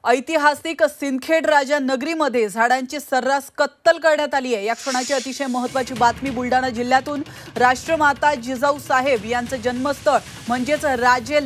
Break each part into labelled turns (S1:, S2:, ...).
S1: ऐतिहासिक सिंदखेड राजा नगरीमध्ये झाडांची सर्रास कत्तल करण्यात आली आहे। या क्षणाची अतिशय महत्त्वाची बातमी बुलढाणा जिल्ह्यातून। राष्ट्रमाता जिजाऊ साहेब यांचं जन्मस्थळ म्हणजेच राजे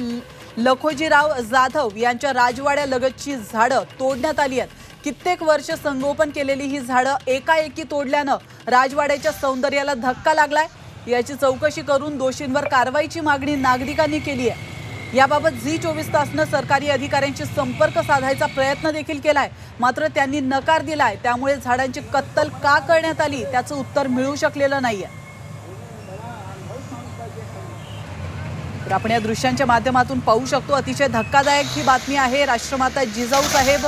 S1: लखोजीराव जाधव यांच्या राजवाड्यालगतची झाडं तोडण्यात आली आहेत। कित्येक वर्ष संगोपन केलेली ही झाडं एकाएकी तोडल्यानं राजवाड्याच्या सौंदर्याला धक्का लागलाय। याची चौकशी करून दोषींवर कारवाईची मागणी नागरिकांनी केली आहे। याबाबत झी24 तासनं सरकारी अधिकाऱ्यांशी संपर्क साधायचा प्रयत्न देखील केलाय, मात्र त्यांनी नकार दिलाय। त्यामुळे झाडांची कत्तल का करण्यात आली त्याचं उत्तर मिळू शकलेलं नाहीये। तर आपण या दृश्यांच्या माध्यमातून पाहू शकतो, अतिशय धक्कादायक ही बातमी आहे। राष्ट्रमाता जिजाऊ साहेब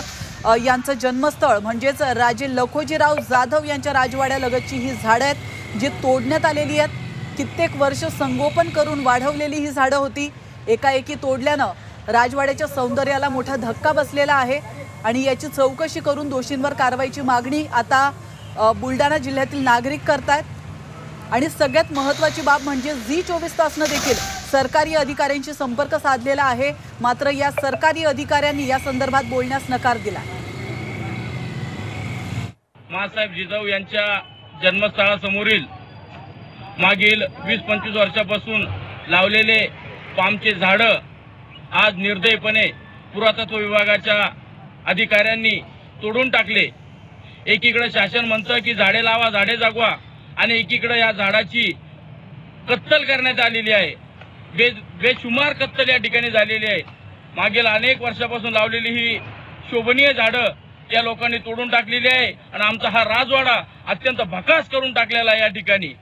S1: यांचं जन्मस्थळ म्हणजेच राजे लखोजीराव जाधव यांच्या राजवाड्यालगतची ही झाडं आहेत जी तोडण्यात आलेली आहेत। कित्येक वर्ष संगोपन करून वाढवलेली ही झाडं होती, एकाएकी तोडल्यानं राजवाड्याच्या सौंदर्याला मोठा धक्का बसलेला आहे आणि याची चौकशी करून दोषींवर कारवाईची मागणी आता बुलढाणा जिल्ह्यातील नागरिक करतायत। आणि सगळ्यात महत्त्वाची बाब म्हणजे झी24 तासनं देखील सरकारी अधिकाऱ्यांशी संपर्क साधलेला आहे, मात्र या सरकारी अधिकाऱ्यांनी या संदर्भात बोलण्यास नकार दिला।
S2: महासाहेब जिजाऊ यांच्या जन्मस्थळासमोरील मागील 20-25 वर्षापासून लावलेले पामचे झाडं आज निर्दयपणे पुरातत्व विभागाच्या अधिकाऱ्यांनी तोडून टाकले। एकीकडे शासन म्हणतं की झाडे लावा, झाडे जगवा, आणि एकीकडे या झाडाची कत्तल करण्यात आलेली आहे। बेशुमार कत्तल या ठिकाणी झालेली आहे। मागील अनेक वर्षापासून लावलेली ही शोभनीय झाडं या लोकांनी तोडून टाकलेली आहे आणि आमचा हा राजवाडा अत्यंत भकास करून टाकलेला आहे या ठिकाणी।